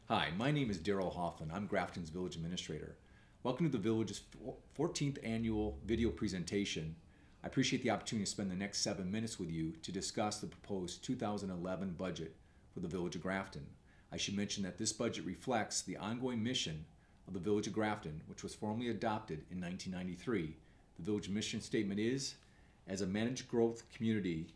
Hi, my name is Daryl Hoffman. I'm Grafton's Village Administrator. Welcome to the Village's 14th annual video presentation. I appreciate the opportunity to spend the next 7 minutes with you to discuss the proposed 2011 budget for the Village of Grafton. I should mention that this budget reflects the ongoing mission of the Village of Grafton, which was formally adopted in 1993. The Village mission statement is, as a managed growth community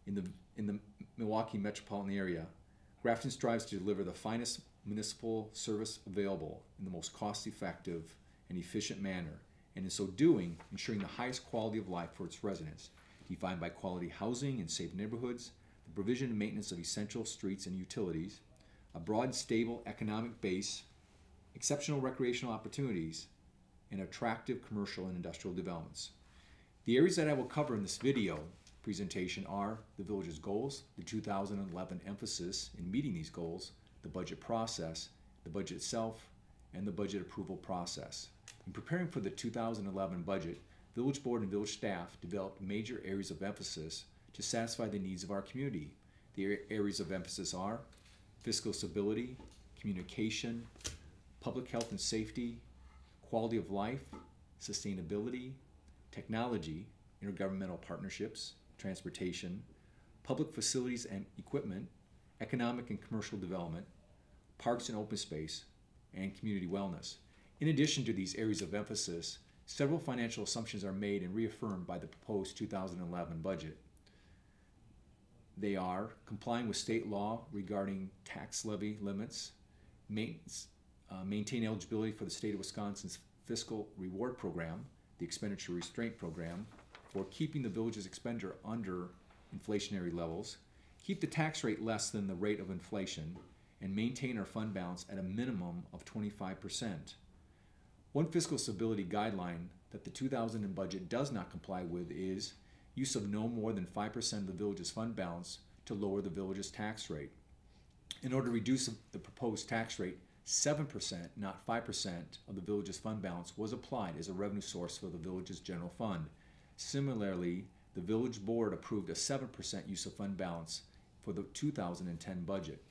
in the Milwaukee metropolitan area, Grafton strives to deliver the finest municipal service available in the most cost-effective and efficient manner, and in so doing, ensuring the highest quality of life for its residents, defined by quality housing and safe neighborhoods, the provision and maintenance of essential streets and utilities, a broad and stable economic base, exceptional recreational opportunities, and attractive commercial and industrial developments. The areas that I will cover in this video presentation are the Village's goals, the 2011 emphasis in meeting these goals, the budget process, the budget itself, and the budget approval process. In preparing for the 2011 budget, Village Board and Village staff developed major areas of emphasis to satisfy the needs of our community. The areas of emphasis are fiscal stability, communication, public health and safety, quality of life, sustainability, technology, intergovernmental partnerships, transportation, public facilities and equipment, economic and commercial development, parks and open space, and community wellness. In addition to these areas of emphasis, several financial assumptions are made and reaffirmed by the proposed 2011 budget. They are complying with state law regarding tax levy limits, maintain eligibility for the state of Wisconsin's fiscal reward program, the expenditure restraint program, for keeping the village's expenditure under inflationary levels, keep the tax rate less than the rate of inflation, and maintain our fund balance at a minimum of 25%. One fiscal stability guideline that the 2000 budget does not comply with is use of no more than 5% of the village's fund balance to lower the village's tax rate. In order to reduce the proposed tax rate, 7%, not 5% of the village's fund balance was applied as a revenue source for the village's general fund. Similarly, the Village Board approved a 7% use of fund balance for the 2010 budget.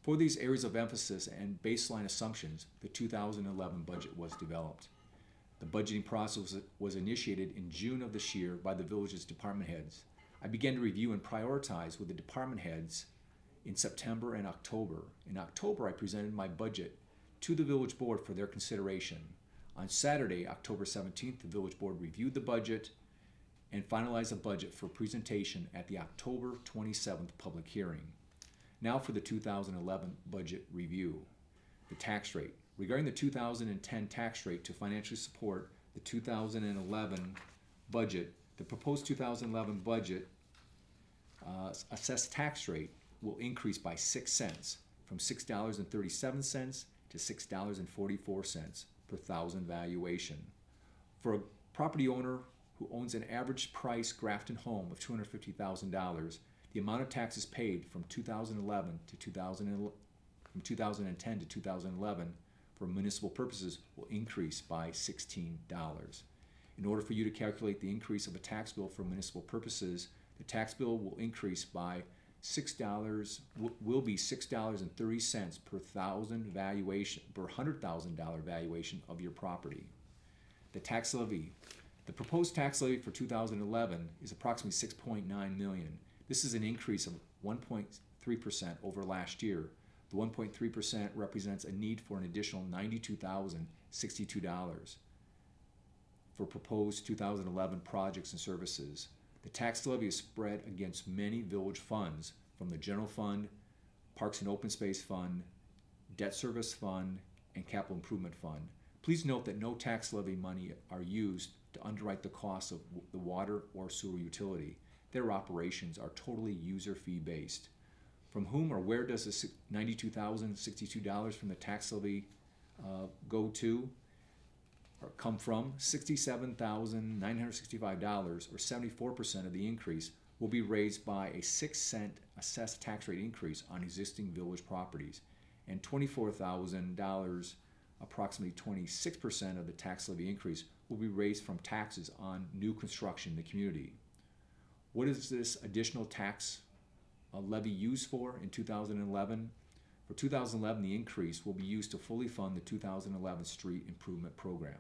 For these areas of emphasis and baseline assumptions, the 2011 budget was developed. The budgeting process was initiated in June of this year by the village's department heads. I began to review and prioritize with the department heads in September and October. In October, I presented my budget to the Village Board for their consideration. On Saturday, October 17th, the Village Board reviewed the budget and finalized a budget for presentation at the October 27th public hearing. Now for the 2011 budget review. The tax rate. Regarding the 2010 tax rate to financially support the 2011 budget, the proposed 2011 budget assessed tax rate will increase by 6 cents, from $6.37 to $6.44 per thousand valuation. For a property owner who owns an average price Grafton home of $250,000, the amount of taxes paid from 2010 to 2011 for municipal purposes will increase by $16. In order for you to calculate the increase of a tax bill for municipal purposes, the tax bill will increase by will be $6.30 per thousand valuation, per $100,000 valuation of your property. The tax levy. The proposed tax levy for 2011 is approximately $6.9 million. This is an increase of 1.3% over last year. The 1.3% represents a need for an additional $92,062 for proposed 2011 projects and services. The tax levy is spread against many village funds, from the General Fund, Parks and Open Space Fund, Debt Service Fund, and Capital Improvement Fund. Please note that no tax levy money are used to underwrite the costs of the water or sewer utility. Their operations are totally user fee based. From whom or where does the $92,062 from the tax levy go to or come from? $67,965, or 74% of the increase, will be raised by a 6-cent assessed tax rate increase on existing village properties, and $24,000, approximately 26% of the tax levy increase, will be raised from taxes on new construction in the community. What is this additional tax levy used for in 2011? For 2011, the increase will be used to fully fund the 2011 street improvement program.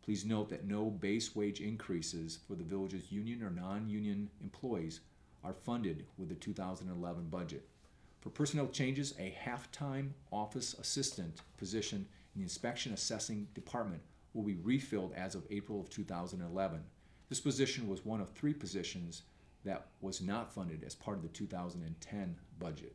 Please note that no base wage increases for the village's union or non-union employees are funded with the 2011 budget. For personnel changes, a half-time office assistant position in the inspection assessing department will be refilled as of April of 2011. This position was one of 3 positions that was not funded as part of the 2010 budget.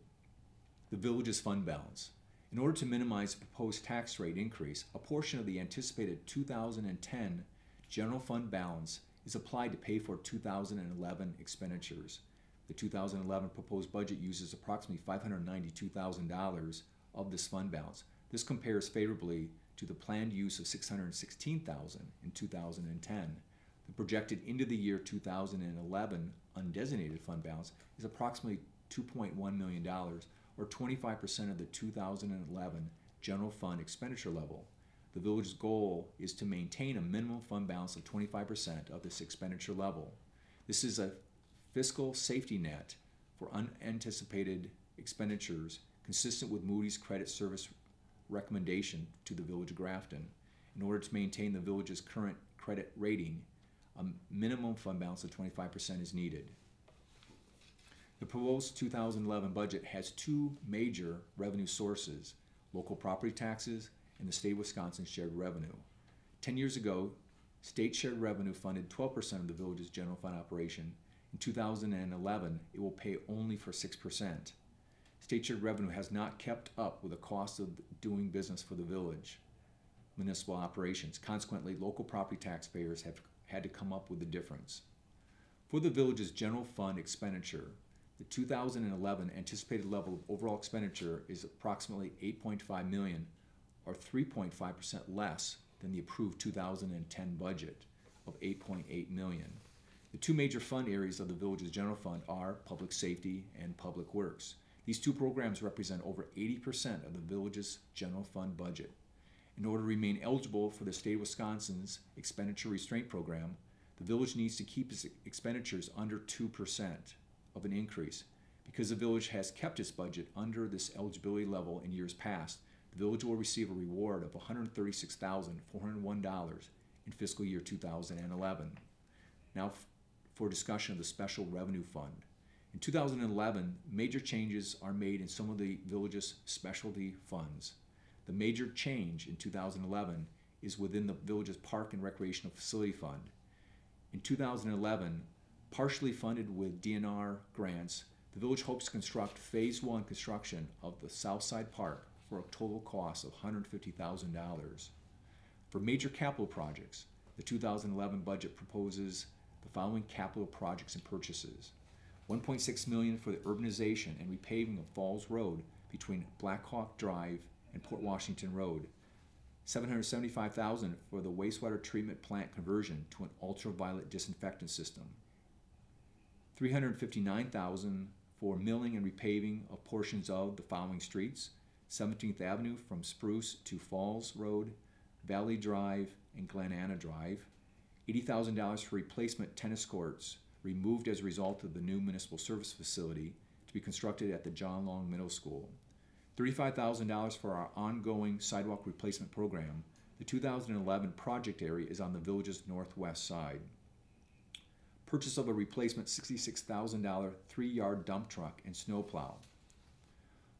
The village's fund balance. In order to minimize the proposed tax rate increase, a portion of the anticipated 2010 general fund balance is applied to pay for 2011 expenditures. The 2011 proposed budget uses approximately $592,000 of this fund balance. This compares favorably to the planned use of $616,000 in 2010. The projected end of the year 2011 undesignated fund balance is approximately $2.1 million, or 25% of the 2011 general fund expenditure level. The village's goal is to maintain a minimum fund balance of 25% of this expenditure level. This is a fiscal safety net for unanticipated expenditures consistent with Moody's credit service recommendation to the Village of Grafton. In order to maintain the village's current credit rating, a minimum fund balance of 25% is needed. The proposed 2011 budget has 2 major revenue sources: local property taxes and the state of Wisconsin shared revenue. 10 years ago, state shared revenue funded 12% of the village's general fund operation. In 2011, it will pay only for 6%. State shared revenue has not kept up with the cost of doing business for the village municipal operations. Consequently, local property taxpayers have had to come up with the difference. For the village's general fund expenditure, the 2011 anticipated level of overall expenditure is approximately $8.5 million, or 3.5% less than the approved 2010 budget of $8.8 million. The 2 major fund areas of the village's general fund are public safety and public works. These 2 programs represent over 80% of the village's general fund budget. In order to remain eligible for the state of Wisconsin's expenditure restraint program, the village needs to keep its expenditures under 2% of an increase. Because the village has kept its budget under this eligibility level in years past, the village will receive a reward of $136,401 in fiscal year 2011. Now for discussion of the Special Revenue Fund. In 2011, major changes are made in some of the village's specialty funds. The major change in 2011 is within the village's Park and Recreational Facility Fund. In 2011, partially funded with DNR grants, the village hopes to construct Phase 1 construction of the Southside Park for a total cost of $150,000. For major capital projects, the 2011 budget proposes the following capital projects and purchases: $1.6 million for the urbanization and repaving of Falls Road between Black Hawk Drive and Port Washington Road, $775,000 for the wastewater treatment plant conversion to an ultraviolet disinfectant system, $359,000 for milling and repaving of portions of the following streets: 17th Avenue from Spruce to Falls Road, Valley Drive, and Glen Anna Drive, $80,000 for replacement tennis courts removed as a result of the new municipal service facility to be constructed at the John Long Middle School, $35,000 for our ongoing sidewalk replacement program. The 2011 project area is on the village's northwest side. Purchase of a replacement $66,000 3-yard dump truck and snowplow.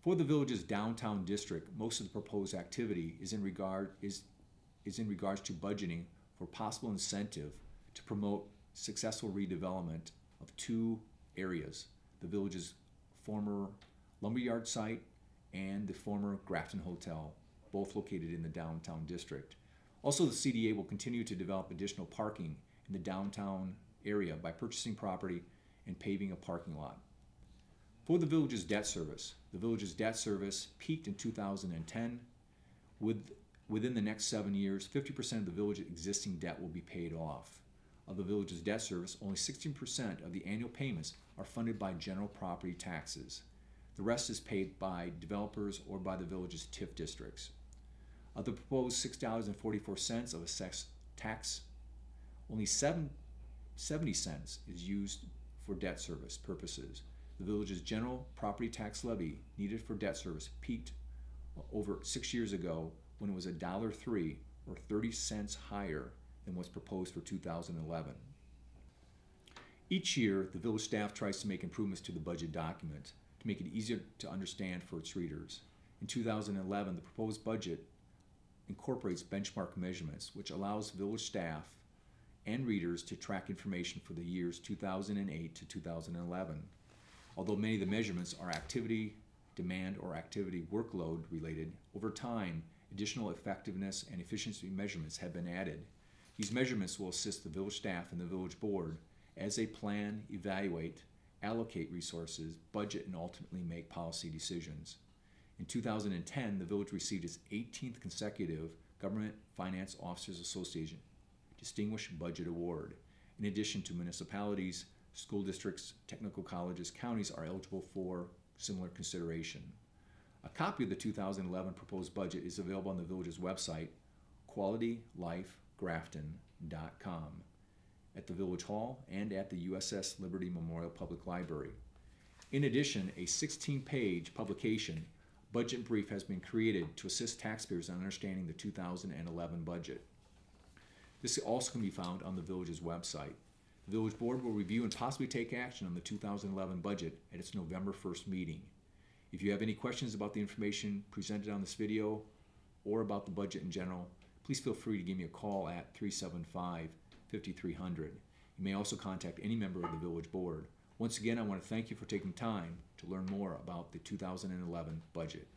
For the village's downtown district, most of the proposed activity is in regards to budgeting for possible incentive to promote successful redevelopment of 2 areas: the village's former lumberyard site and the former Grafton Hotel, both located in the downtown district. Also, the CDA will continue to develop additional parking in the downtown area by purchasing property and paving a parking lot. For the village's debt service, the village's debt service peaked in 2010. Within the next 7 years, 50% of the village's existing debt will be paid off. Of the village's debt service, only 16% of the annual payments are funded by general property taxes. The rest is paid by developers or by the village's TIF districts. Of the proposed $6.44 of assessed tax, only 70 cents is used for debt service purposes. The village's general property tax levy needed for debt service peaked over 6 years ago when it was $1.03 or 30 cents higher than what's proposed for 2011. Each year, the village staff tries to make improvements to the budget document to make it easier to understand for its readers. In 2011, the proposed budget incorporates benchmark measurements, which allows village staff and readers to track information for the years 2008 to 2011. Although many of the measurements are activity, demand, or activity workload related, over time, additional effectiveness and efficiency measurements have been added. These measurements will assist the village staff and the village board as they plan, evaluate, allocate resources, budget, and ultimately make policy decisions. In 2010, the village received its 18th consecutive Government Finance Officers Association Distinguished Budget Award. In addition to municipalities, school districts, technical colleges, counties are eligible for similar consideration. A copy of the 2011 proposed budget is available on the village's website, qualitylifegrafton.com, at the Village Hall, and at the USS Liberty Memorial Public Library. In addition, a 16-page publication, Budget Brief, has been created to assist taxpayers in understanding the 2011 budget. This also can be found on the village's website. The village board will review and possibly take action on the 2011 budget at its November 1st meeting. If you have any questions about the information presented on this video or about the budget in general, please feel free to give me a call at 375-5300. You may also contact any member of the village board. Once again, I want to thank you for taking time to learn more about the 2011 budget.